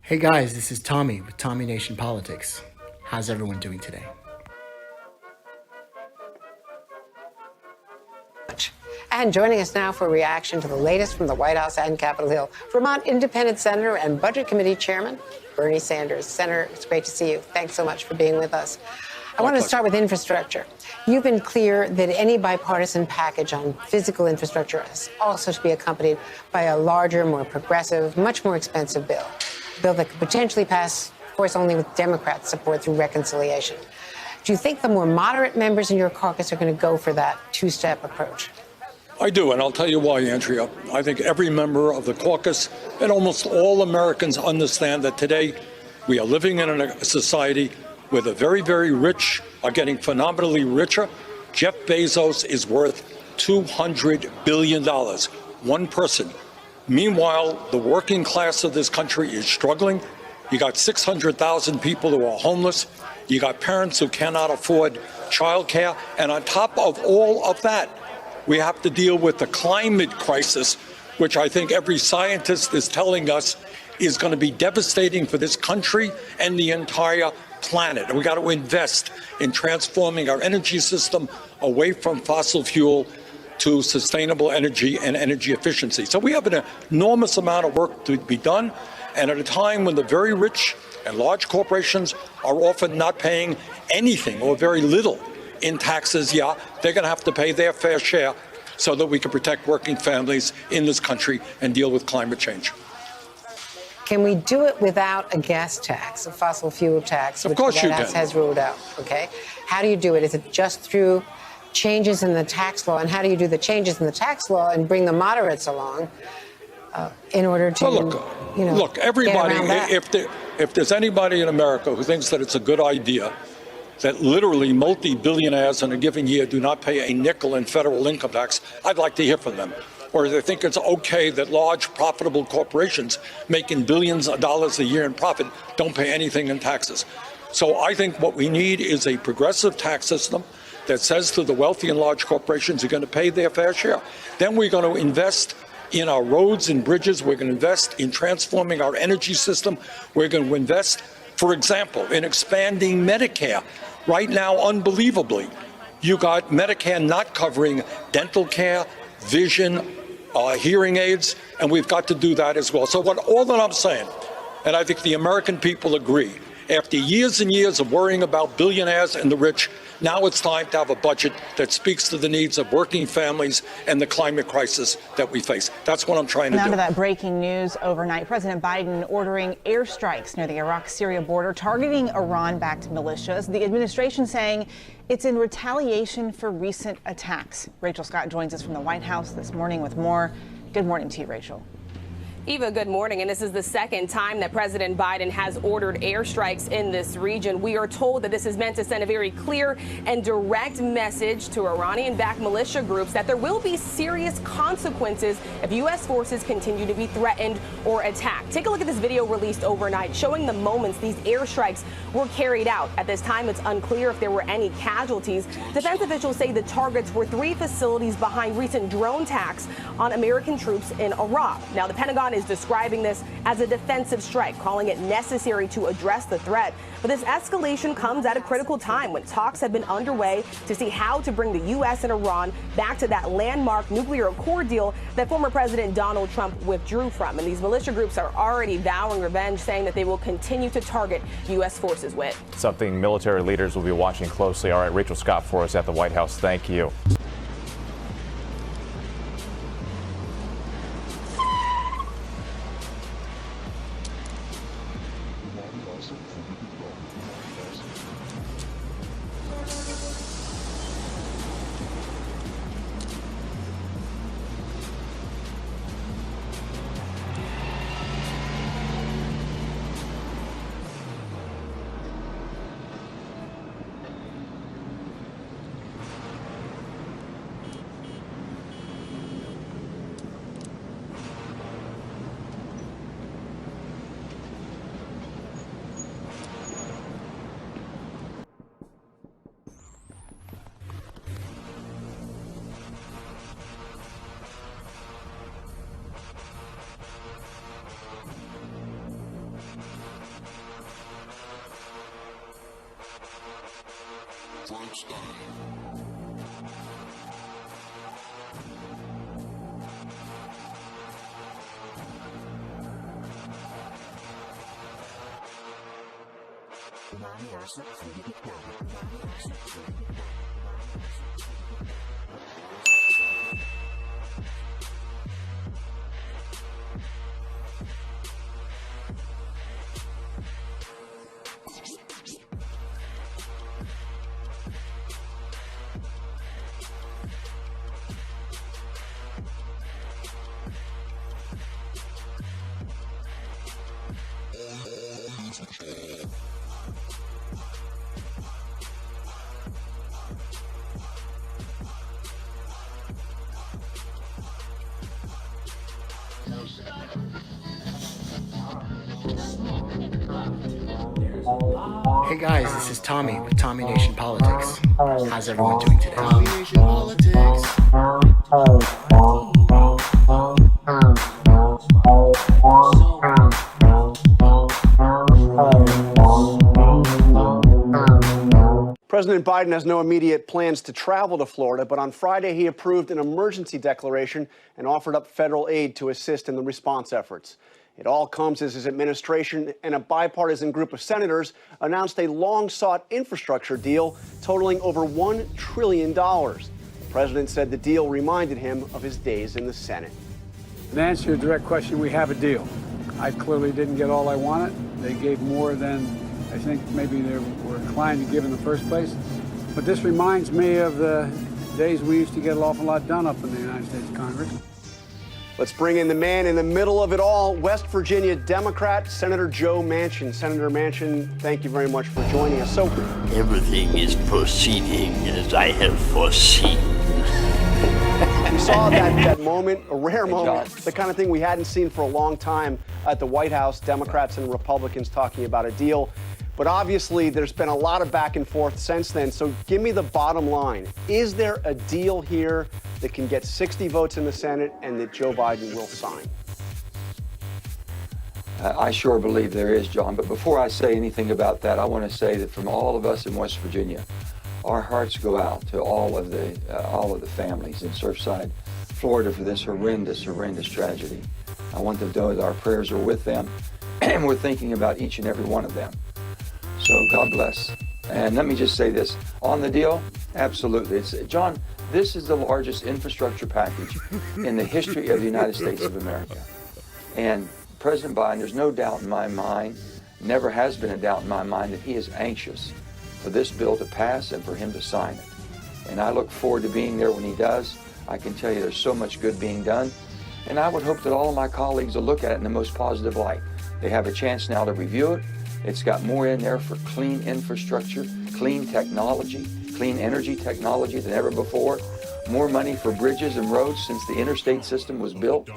Hey guys, this is Tommy with Tommy Nation Politics. How's everyone doing today? And joining us now for a reaction to the latest from the White House and Capitol Hill, Vermont Independent Senator and Budget Committee Chairman Bernie Sanders. Senator, it's great to see you. Thanks so much for being with us. I want to start with infrastructure. You've been clear that any bipartisan package on physical infrastructure is also to be accompanied by a larger, more progressive, much more expensive bill. A bill that could potentially pass, of course, only with Democrat support through reconciliation. Do you think the more moderate members in your caucus are going to go for that two-step approach? I do, and I'll tell you why, Andrea. I think every member of the caucus and almost all Americans understand that today we are living in a society where the very, very rich are getting phenomenally richer. Jeff Bezos is worth $200 billion, one person. Meanwhile, the working class of this country is struggling. You got 600,000 people who are homeless. You got parents who cannot afford childcare. And on top of all of that, we have to deal with the climate crisis, which I think every scientist is telling us is going to be devastating for this country and the entire planet. And we got to invest in transforming our energy system away from fossil fuel to sustainable energy and energy efficiency. So we have an enormous amount of work to be done. And at a time when the very rich and large corporations are often not paying anything or very little in taxes, they're going to have to pay their fair share so that we can protect working families in this country and deal with climate change. Can we do it without a gas tax, a fossil fuel tax, which the White House has ruled out? Okay. How do you do it? Is it just through changes in the tax law? And how do you do the changes in the tax law and bring the moderates along in order to, look, everybody, if there's anybody in America who thinks that it's a good idea that literally multi-billionaires in a given year do not pay a nickel in federal income tax, I'd like to hear from them. Or they think it's okay that large profitable corporations making billions of dollars a year in profit don't pay anything in taxes. So I think what we need is a progressive tax system that says to the wealthy and large corporations are going to pay their fair share. Then we're going to invest in our roads and bridges. We're going to invest in transforming our energy system. We're going to invest, for example, in expanding Medicare. Right now, unbelievably, you got Medicare not covering dental care, vision, hearing aids, and we've got to do that as well. So all that I'm saying, and I think the American people agree, after years and years of worrying about billionaires and the rich, now it's time to have a budget that speaks to the needs of working families and the climate crisis that we face. That's what I'm trying to do. Now to that breaking news overnight, President Biden ordering airstrikes near the Iraq-Syria border, targeting Iran-backed militias. The administration saying it's in retaliation for recent attacks. Rachel Scott joins us from the White House this morning with more. Good morning to you, Rachel. Eva, good morning. And this is the second time that President Biden has ordered airstrikes in this region. We are told that this is meant to send a very clear and direct message to Iranian-backed militia groups that there will be serious consequences if U.S. forces continue to be threatened or attacked. Take a look at this video released overnight showing the moments these airstrikes were carried out. At this time, it's unclear if there were any casualties. Defense officials say the targets were 3 facilities behind recent drone attacks on American troops in Iraq. Now, the Pentagon is describing this as a defensive strike, calling it necessary to address the threat. But this escalation comes at a critical time when talks have been underway to see how to bring the U.S. and Iran back to that landmark nuclear accord deal that former President Donald Trump withdrew from. And these militia groups are already vowing revenge, saying that they will continue to target U.S. forces with. Something military leaders will be watching closely. All right, Rachel Scott for us at the White House. Thank you. Hey guys, this is Tommy with Tommy Nation Politics. How's everyone doing today? Tommy Nation Politics. President Biden has no immediate plans to travel to Florida, but on Friday he approved an emergency declaration and offered up federal aid to assist in the response efforts. It all comes as his administration and a bipartisan group of senators announced a long-sought infrastructure deal totaling over $1 trillion. The president said the deal reminded him of his days in the Senate. To answer your direct question, we have a deal. I clearly didn't get all I wanted. They gave more than I think maybe they were inclined to give in the first place. But this reminds me of the days we used to get an awful lot done up in the United States Congress. Let's bring in the man in the middle of it all, West Virginia Democrat, Senator Joe Manchin. Senator Manchin, thank you very much for joining us. So, everything is proceeding as I have foreseen. We saw that moment, a rare moment, the kind of thing we hadn't seen for a long time at the White House, Democrats and Republicans talking about a deal. But obviously, there's been a lot of back and forth since then. So give me the bottom line. Is there a deal here that can get 60 votes in the Senate and that Joe Biden will sign? I sure believe there is, John. But before I say anything about that, I want to say that from all of us in West Virginia, our hearts go out to all of the families in Surfside, Florida, for this horrendous tragedy. I want them to know that our prayers are with them, and we're thinking about each and every one of them. So God bless. And let me just say this. On the deal, absolutely. John, this is the largest infrastructure package in the history of the United States of America. And President Biden, there's no doubt in my mind, never has been a doubt in my mind, that he is anxious for this bill to pass and for him to sign it. And I look forward to being there when he does. I can tell you there's so much good being done. And I would hope that all of my colleagues will look at it in the most positive light. They have a chance now to review it. It's got more in there for clean infrastructure, clean technology, clean energy technology than ever before. More money for bridges and roads since the interstate system was built.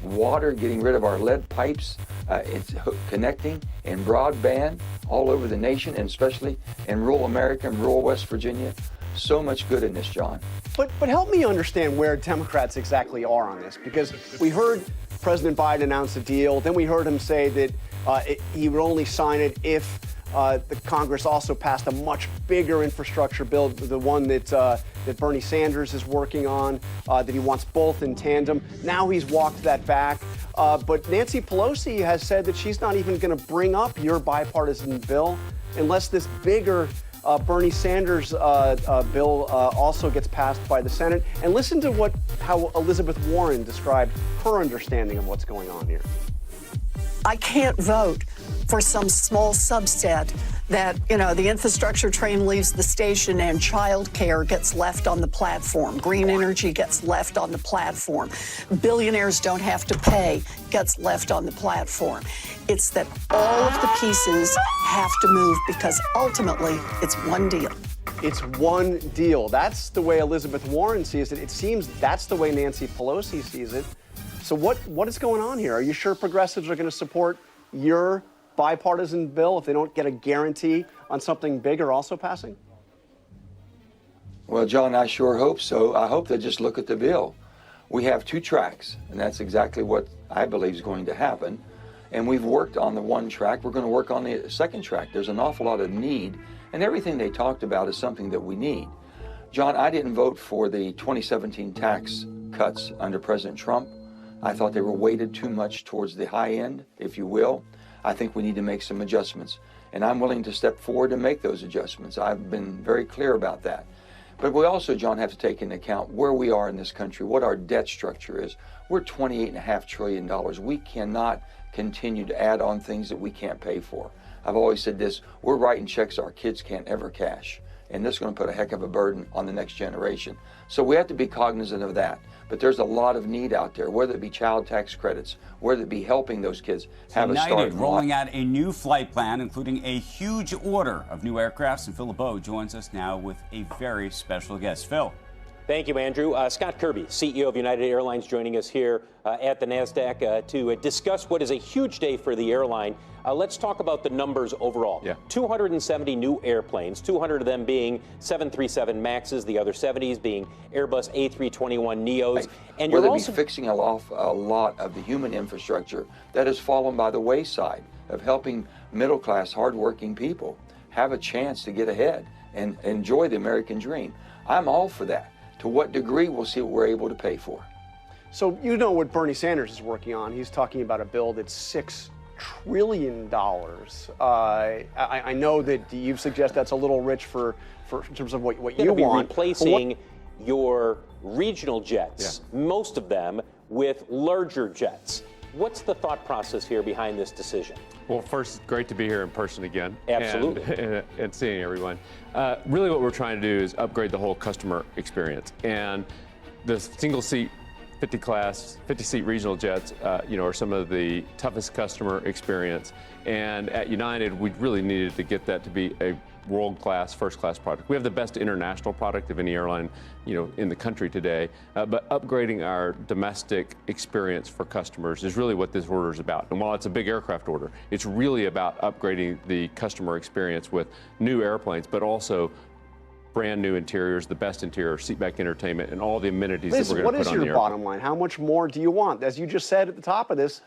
Water, getting rid of our lead pipes. It's connecting and broadband all over the nation, and especially in rural America and rural West Virginia. So much good in this, John. But help me understand where Democrats exactly are on this, because we heard President Biden announce a deal. Then we heard him say that he would only sign it if the Congress also passed a much bigger infrastructure bill, the one that Bernie Sanders is working on, that he wants both in tandem. Now he's walked that back. But Nancy Pelosi has said that she's not even going to bring up your bipartisan bill unless this bigger Bernie Sanders bill also gets passed by the Senate. And listen to how Elizabeth Warren described her understanding of what's going on here. I can't vote for some small subset that, the infrastructure train leaves the station and childcare gets left on the platform. Green energy gets left on the platform. Billionaires don't have to pay gets left on the platform. It's that all of the pieces have to move because ultimately it's one deal. It's one deal. That's the way Elizabeth Warren sees it. It seems that's the way Nancy Pelosi sees it. So what is going on here? Are you sure progressives are going to support your bipartisan bill if they don't get a guarantee on something bigger also passing? Well, John, I sure hope so. I hope they just look at the bill. We have two tracks, and that's exactly what I believe is going to happen. And we've worked on the one track. We're going to work on the second track. There's an awful lot of need, and everything they talked about is something that we need. John, I didn't vote for the 2017 tax cuts under President Trump. I thought they were weighted too much towards the high end, if you will. I think we need to make some adjustments, and I'm willing to step forward and make those adjustments. I've been very clear about that. But we also, John, have to take into account where we are in this country, what our debt structure is. We're $28.5 trillion. We cannot continue to add on things that we can't pay for. I've always said this, we're writing checks our kids can't ever cash. And this is going to put a heck of a burden on the next generation. So we have to be cognizant of that. But there's a lot of need out there, whether it be child tax credits, whether it be helping those kids have a start. United rolling out a new flight plan, including a huge order of new aircrafts. And Phil LeBeau joins us now with a very special guest. Phil. Thank you, Andrew. Scott Kirby, CEO of United Airlines, joining us here at the NASDAQ to discuss what is a huge day for the airline. Let's talk about the numbers overall. 270 new airplanes, 200 of them being 737 MAXs, the other 70s being Airbus A321 NEOs. And you're also fixing a lot of the human infrastructure that has fallen by the wayside of helping middle-class, hardworking people have a chance to get ahead and enjoy the American dream. I'm all for that. To what degree, we'll see what we're able to pay for. So you know what Bernie Sanders is working on. He's talking about a bill that's $6 trillion. I know that you suggest that's a little rich for in terms of what you want. Replacing your regional jets, most of them, with larger jets. What's the thought process here behind this decision? Well, first, great to be here in person again. Absolutely. And seeing everyone. Really what we're trying to do is upgrade the whole customer experience. And the single seat 50-seat regional jets, are some of the toughest customer experience. And at United, we really needed to get that to be a world-class, first-class product. We have the best international product of any airline, in the country today. But upgrading our domestic experience for customers is really what this order is about. And while it's a big aircraft order, it's really about upgrading the customer experience with new airplanes, but also brand new interiors, the best interior, seatback entertainment, and all the amenities that we're going to put on the airplane. What is your bottom line? How much more do you want? As you just said at the top of this,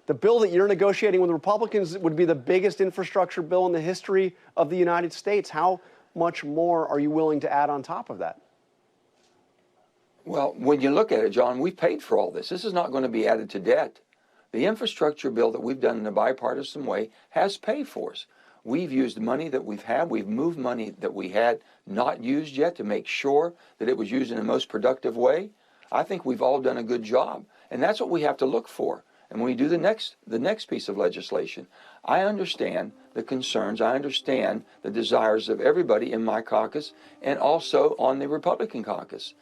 the bill that you're negotiating with the Republicans would be the biggest infrastructure bill in the history of the United States. How much more are you willing to add on top of that? Well, when you look at it, John, we've paid for all this. This is not going to be added to debt. The infrastructure bill that we've done in a bipartisan way has paid for us. We've used money that we've had. We've moved money that we had not used yet to make sure that it was used in the most productive way. I think we've all done a good job. And that's what we have to look for. And when we do the next piece of legislation, I understand the concerns. I understand the desires of everybody in my caucus and also on the Republican caucus.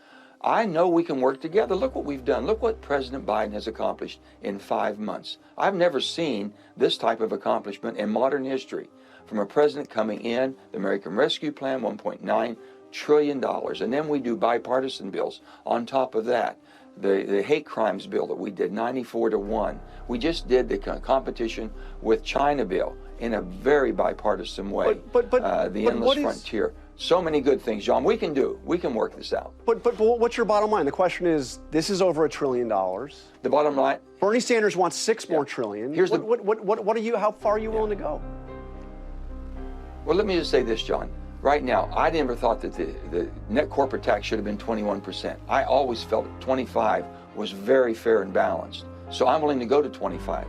I know we can work together. Look what we've done. Look what President Biden has accomplished in 5 months. I've never seen this type of accomplishment in modern history. From a president coming in, the American Rescue Plan, $1.9 trillion. And then we do bipartisan bills on top of that. The hate crimes bill that we did, 94-1. We just did the competition with China bill in a very bipartisan way. The endless frontier. So many good things, John. We can do. We can work this out. But what's your bottom line? The question is, this is over $1 trillion. The bottom line. Bernie Sanders wants $6 more trillion. Here's what are you? How far are you willing to go? Well, let me just say this, John. Right now, I never thought that the net corporate tax should have been 21%. I always felt 25 was very fair and balanced. So I'm willing to go to 25.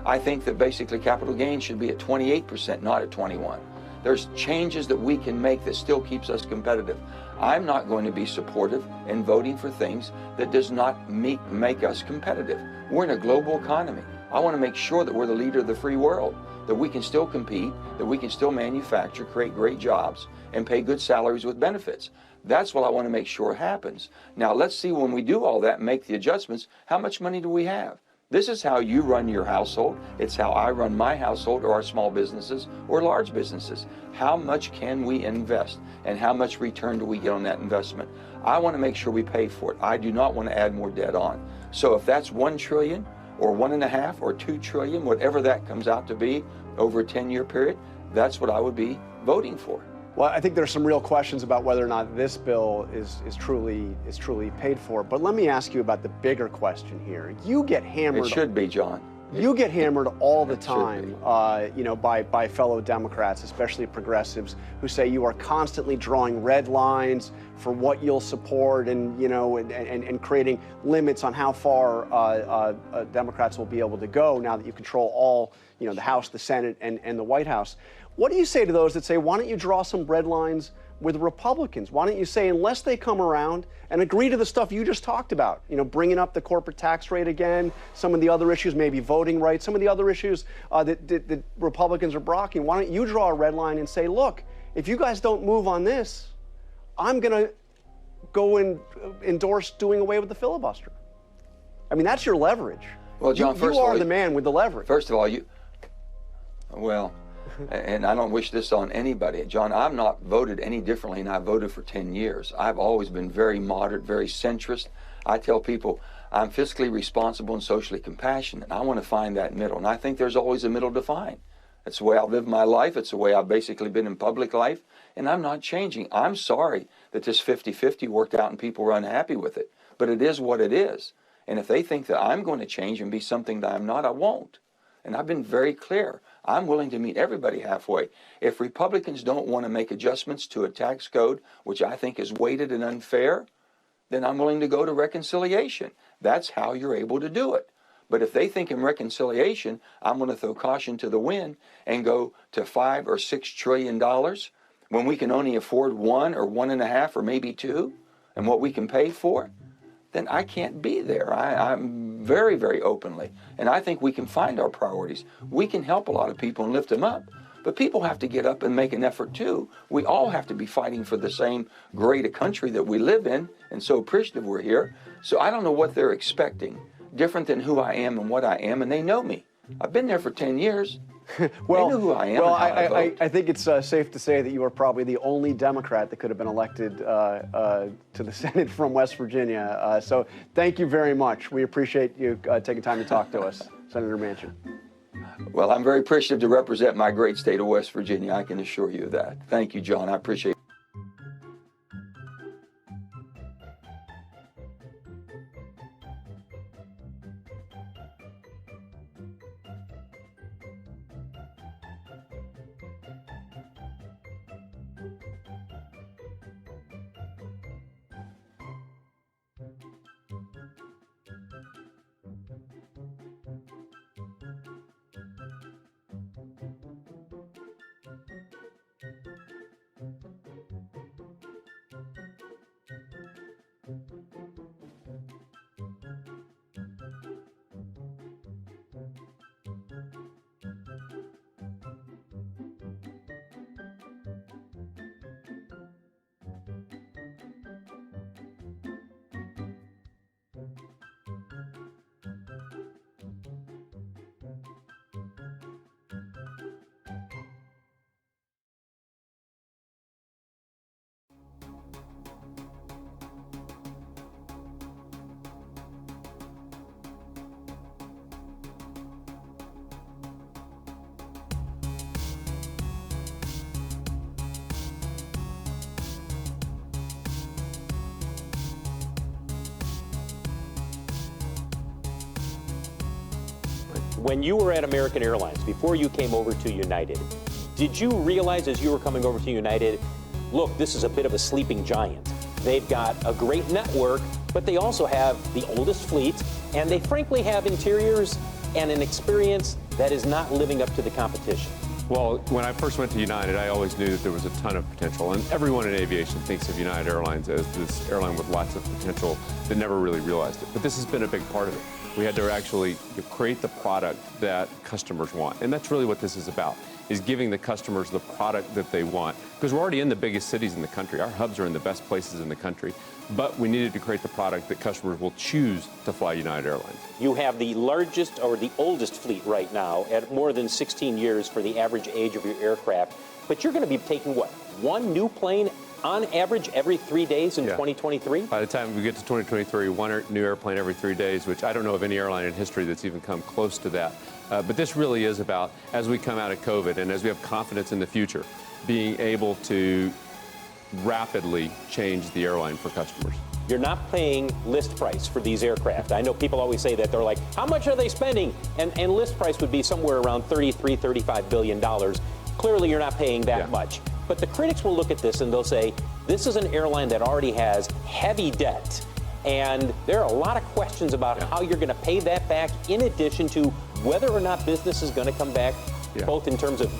I think that basically capital gains should be at 28%, not at 21. There's changes that we can make that still keeps us competitive. I'm not going to be supportive in voting for things that does not make us competitive. We're in a global economy. I want to make sure that we're the leader of the free world, that we can still compete, that we can still manufacture, create great jobs, and pay good salaries with benefits. That's what I want to make sure happens. Now, let's see when we do all that and make the adjustments, how much money do we have? This is how you run your household. It's how I run my household or our small businesses or large businesses. How much can we invest and how much return do we get on that investment? I want to make sure we pay for it. I do not want to add more debt on. So if that's $1 trillion or $1.5 or $2 trillion, whatever that comes out to be over a 10-year period, that's what I would be voting for. Well, I think there's some real questions about whether or not this bill is truly paid for. But let me ask you about the bigger question here. You get hammered. It should be, John. You get hammered all the time, by fellow Democrats, especially progressives, who say you are constantly drawing red lines for what you'll support, and creating limits on how far Democrats will be able to go now that you control all, the House, the Senate, and the White House. What do you say to those that say, why don't you draw some red lines with Republicans? Why don't you say, unless they come around and agree to the stuff you just talked about, bringing up the corporate tax rate again, some of the other issues, maybe voting rights, some of the other issues that Republicans are blocking, why don't you draw a red line and say, look, if you guys don't move on this, I'm going to go and endorse doing away with the filibuster? I mean, that's your leverage. Well, John, you are the man with the leverage. First of all, and I don't wish this on anybody. John, I've not voted any differently than I voted for 10 years. I've always been very moderate, very centrist. I tell people I'm fiscally responsible and socially compassionate. I want to find that middle, and I think there's always a middle to find. It's the way I've lived my life. It's the way I've basically been in public life, and I'm not changing. I'm sorry that this 50-50 worked out and people were unhappy with it, but it is what it is. And if they think that I'm going to change and be something that I'm not, I won't. And I've been very clear. I'm willing to meet everybody halfway. If Republicans don't want to make adjustments to a tax code, which I think is weighted and unfair, then I'm willing to go to reconciliation. That's how you're able to do it. But if they think in reconciliation, I'm going to throw caution to the wind and go to $5 or $6 trillion when we can only afford 1 or 1.5 or maybe 2, and what we can pay for, then I can't be there. I'm very, very openly. And I think we can find our priorities. We can help a lot of people and lift them up. But people have to get up and make an effort too. We all have to be fighting for the same great a country that we live in, and so appreciative we're here. So I don't know what they're expecting, different than who I am and what I am, and they know me. I've been there for 10 years. Well, they know who I am. Well, and how I vote. I think it's safe to say that you are probably the only Democrat that could have been elected to the Senate from West Virginia. So thank you very much. We appreciate you taking time to talk to us, Senator Manchin. Well, I'm very appreciative to represent my great state of West Virginia. I can assure you of that. Thank you, John. I appreciate it. When you were at American Airlines, before you came over to United, did you realize as you were coming over to United, look, this is a bit of a sleeping giant. They've got a great network, but they also have the oldest fleet, and they frankly have interiors and an experience that is not living up to the competition? Well, when I first went to United, I always knew that there was a ton of potential, and everyone in aviation thinks of United Airlines as this airline with lots of potential that never really realized it. But this has been a big part of it. We had to actually create the product that customers want, and that's really what this is about, is giving the customers the product that they want. Because we're already in the biggest cities in the country. Our hubs are in the best places in the country, but we needed to create the product that customers will choose to fly United Airlines. You have the largest or the oldest fleet right now at more than 16 years for the average age of your aircraft, but you're going to be taking, what, one new plane on average every 3 days in 2023? By the time we get to 2023, one new airplane every 3 days, which I don't know of any airline in history that's even come close to that. But this really is about, as we come out of COVID and as we have confidence in the future, being able to rapidly change the airline for customers. you're not paying list price for these aircraft. I know people always say that. They're like, how much are they spending? And list price would be somewhere around $35 billion. Clearly, you're not paying that much. But the critics will look at this and they'll say, this is an airline that already has heavy debt. And there are a lot of questions about how you're going to pay that back, in addition to whether or not business is going to come back, both in terms of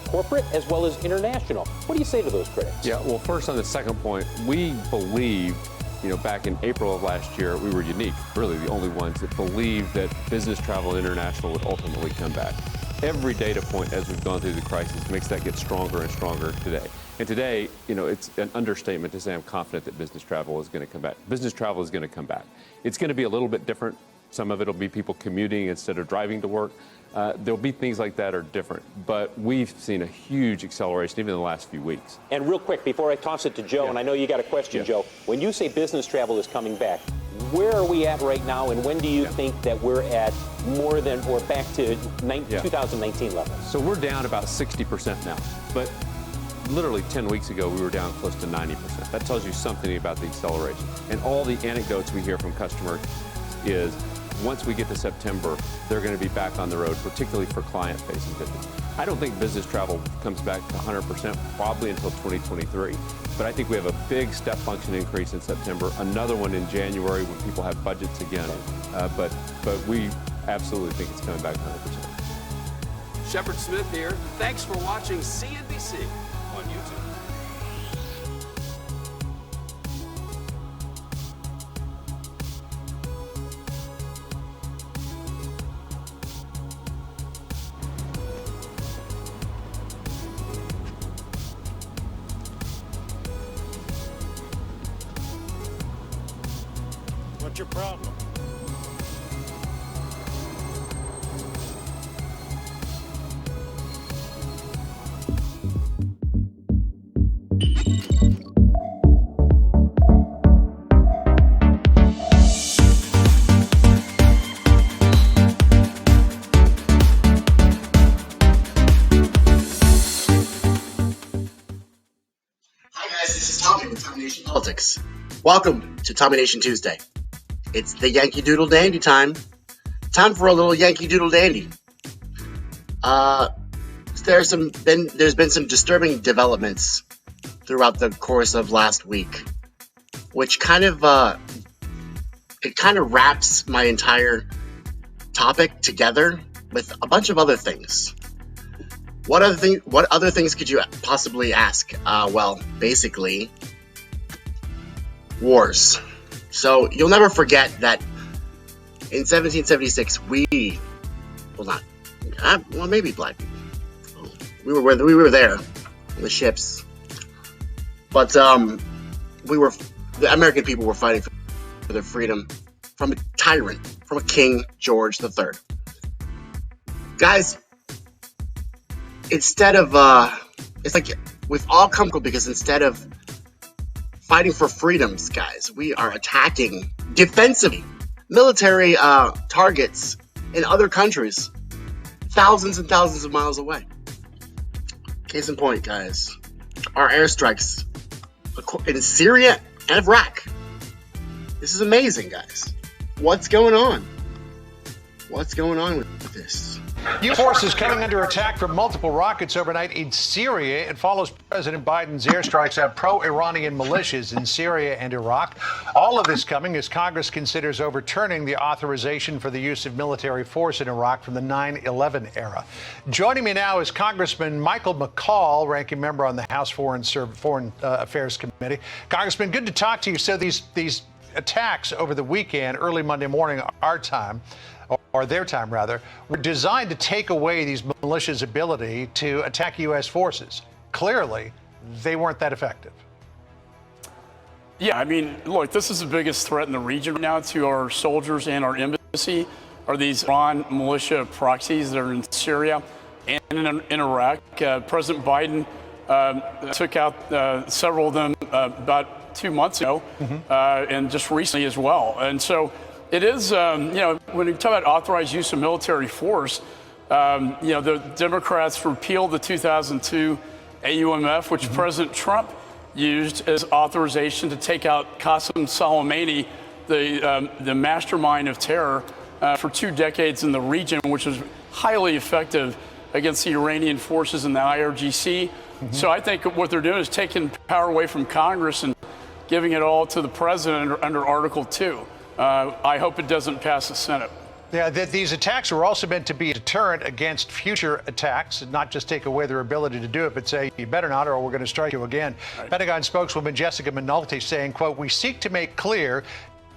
corporate as well as international. What do you say to those critics? Yeah, well, first on the second point, we believed, back in April of last year, we were unique, really the only ones that believed that business travel and international would ultimately come back. Every data point as we've gone through the crisis makes that get stronger and stronger today. And today, it's an understatement to say I'm confident that business travel is going to come back. Business travel is going to come back. It's going to be a little bit different. Some of it will be people commuting instead of driving to work. There'll be things like that are different. But we've seen a huge acceleration even in the last few weeks. And real quick, before I toss it to Joe, and I know you got a question, Joe, when you say business travel is coming back, where are we at right now, and when do you think that we're at more than or back to 2019 levels? So we're down about 60% now. But literally 10 weeks ago, we were down close to 90%. That tells you something about the acceleration. And all the anecdotes we hear from customers is once we get to September, they're going to be back on the road, particularly for client-facing business. I don't think business travel comes back to 100% probably until 2023. But I think we have a big step function increase in September, another one in January when people have budgets again. But we absolutely think it's coming back 100%. Shepard Smith here. Thanks for watching CNBC on YouTube. What's your problem? Hi guys, this is Tommy with Tommy Nation Politics. Welcome to Tommy Nation Tuesday. It's the Yankee Doodle Dandy time. Time for a little Yankee Doodle Dandy. There's been some disturbing developments throughout the course of last week, which kind of wraps my entire topic together with a bunch of other things. What other things could you possibly ask? Well, basically, wars. So you'll never forget that in 1776 maybe black people. We were there on the ships, but the American people were fighting for their freedom from a tyrant, from a King George III. Guys, instead of it's like we've all come because instead of fighting for freedoms, guys, we are attacking defensively military targets in other countries, thousands and thousands of miles away. Case in point, guys, our airstrikes in Syria and Iraq. This is amazing, guys. What's going on? What's going on with this? U.S. forces coming under attack from multiple rockets overnight in Syria. It follows President Biden's airstrikes at pro-Iranian militias in Syria and Iraq. All of this coming as Congress considers overturning the authorization for the use of military force in Iraq from the 9/11 era. Joining me now is Congressman Michael McCaul, ranking member on the House Foreign Affairs Committee. Congressman, good to talk to you. So these attacks over the weekend, early Monday morning, our time, or their time rather, were designed to take away these militias' ability to attack U.S. forces. Clearly, they weren't that effective. Yeah, I mean, look, this is the biggest threat in the region right now to our soldiers and our embassy are these Iran militia proxies that are in Syria and in Iraq. President Biden took out several of them about 2 months ago, and just recently as well. And so it is, when you talk about authorized use of military force, the Democrats repealed the 2002 AUMF, which President Trump used as authorization to take out Qasem Soleimani, the mastermind of terror for 2 decades in the region, which was highly effective against the Iranian forces in the IRGC. So I think what they're doing is taking power away from Congress and giving it all to the president under Article 2. I hope it doesn't pass the Senate. Yeah, these attacks were also meant to be a deterrent against future attacks, and not just take away their ability to do it, but say, you better not, or we're going to strike you again. Right. Pentagon spokeswoman Jessica McNulty saying, quote, "We seek to make clear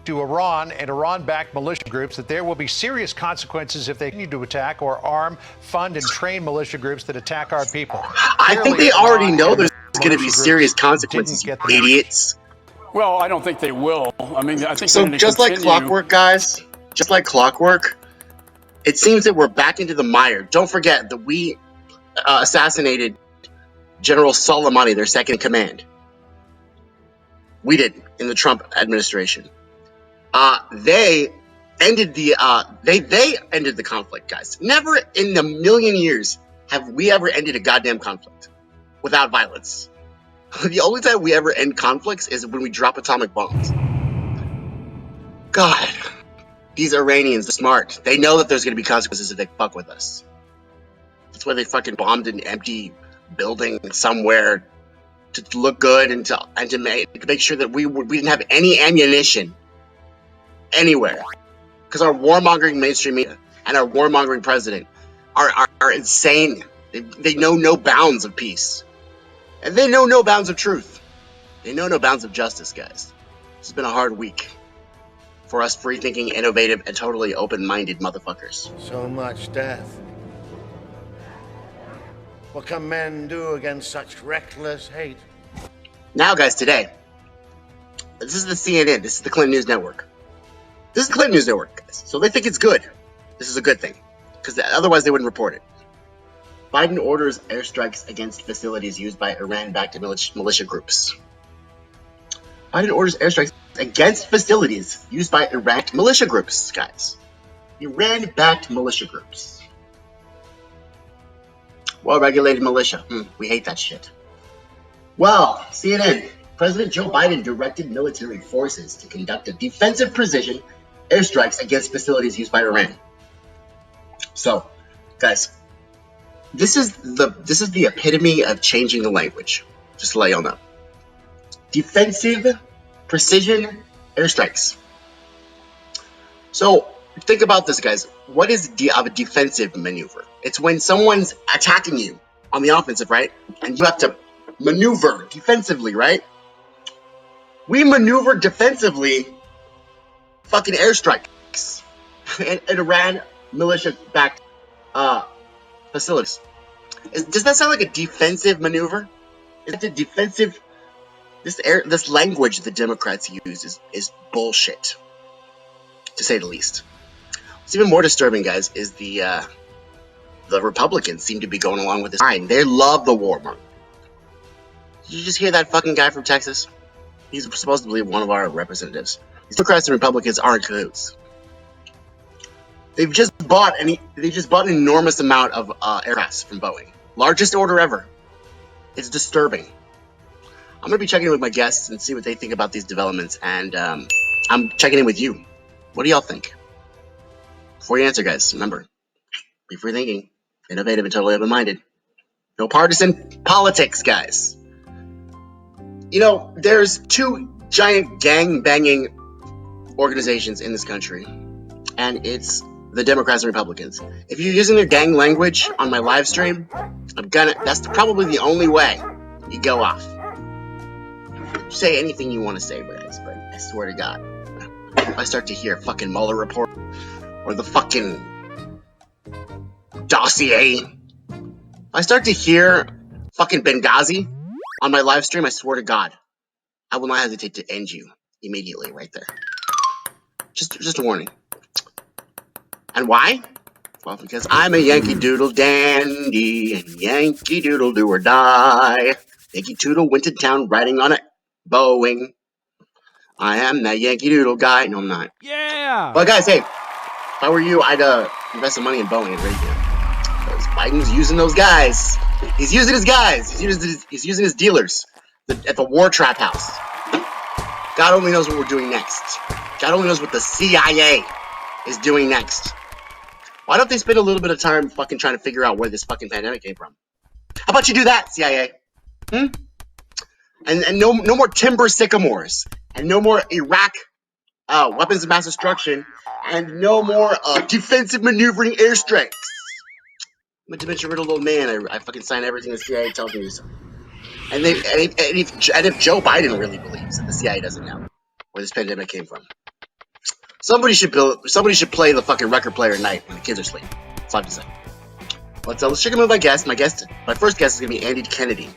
to Iran and Iran-backed militia groups that there will be serious consequences if they continue to attack or arm, fund, and train militia groups that attack our people." I think they already know there's going to be serious consequences, you idiots. Well, I don't think they will. I mean, I think so. They're Just like clockwork, guys. Just like clockwork, it seems that we're back into the mire. Don't forget that we assassinated General Soleimani, their second in command. We did in the Trump administration. They ended the they ended the conflict, guys. Never in a million years have we ever ended a goddamn conflict without violence. The only time we ever end conflicts is when we drop atomic bombs. God. These Iranians are smart. They know that there's going to be consequences if they fuck with us. That's why they fucking bombed an empty building somewhere to look good and to make sure that we didn't have any ammunition anywhere. Because our warmongering mainstream media and our warmongering president are insane. They know no bounds of peace. And they know no bounds of truth. They know no bounds of justice, guys. It's been a hard week for us free-thinking, innovative, and totally open-minded motherfuckers. So much death. What can men do against such reckless hate? Now, guys, today, this is the CNN. This is the Clinton News Network. This is the Clinton News Network, guys. So they think it's good. This is a good thing, because otherwise they wouldn't report it. Biden orders airstrikes against facilities used by Iran-backed militia groups. Biden orders airstrikes against facilities used by Iraq militia groups, guys. Iran-backed militia groups. Well-regulated militia. We hate that shit. Well, CNN. President Joe Biden directed military forces to conduct a defensive precision airstrikes against facilities used by Iran. So, guys, this is the epitome of changing the language. Just to let y'all know. Defensive precision airstrikes. So think about this, guys. What is a defensive maneuver? It's when someone's attacking you on the offensive, right? And you have to maneuver defensively, right? We maneuver defensively fucking airstrikes at Iran militia-backed facilities. Does that sound like a defensive maneuver? Is it a defensive? This language the Democrats use is bullshit, to say the least. What's even more disturbing, guys, is the Republicans seem to be going along with this line. They love the warmonger. Did you just hear that fucking guy from Texas? He's supposed to be one of our representatives. These Democrats and Republicans aren't cahoots. They've just bought an enormous amount of aircrafts from Boeing, largest order ever. It's disturbing. I'm going to be checking in with my guests and see what they think about these developments, and I'm checking in with you. What do y'all think? Before you answer, guys, remember, be free thinking, innovative, and totally open-minded. No partisan politics, guys. You know, there's 2 giant gang-banging organizations in this country, and it's the Democrats and Republicans. If you're using their gang language on my live stream, that's probably the only way you go off. Say anything you want to say, guys, but I swear to God, if I start to hear a fucking Mueller report or the fucking dossier, if I start to hear fucking Benghazi on my live stream, I swear to God, I will not hesitate to end you immediately right there. Just a warning. And why? Well, because I'm a Yankee Doodle dandy, and Yankee Doodle do or die. Yankee Doodle went to town riding on a Boeing. I am that Yankee Doodle guy. No, I'm not. Yeah! But guys, hey, if I were you, I'd invest some money in Boeing and Raytheon. Because Biden's using those guys. He's using his guys. He's using his dealers. at the war trap house. God only knows what we're doing next. God only knows what the CIA is doing next. Why don't they spend a little bit of time fucking trying to figure out where this fucking pandemic came from? How about you do that, CIA? And no more timber sycamores, and no more Iraq weapons of mass destruction, and no more defensive maneuvering airstrikes. I'm a dementia riddled old man. I fucking sign everything the CIA tells me to. And if Joe Biden really believes that the CIA doesn't know where this pandemic came from, somebody should play the fucking record player at night when the kids are asleep. That's all I have to say. Let's check in with my guest. My first guest is gonna be Andy Kennedy,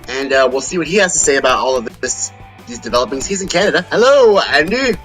and we'll see what he has to say about all of these developments. He's in Canada. Hello, Andy.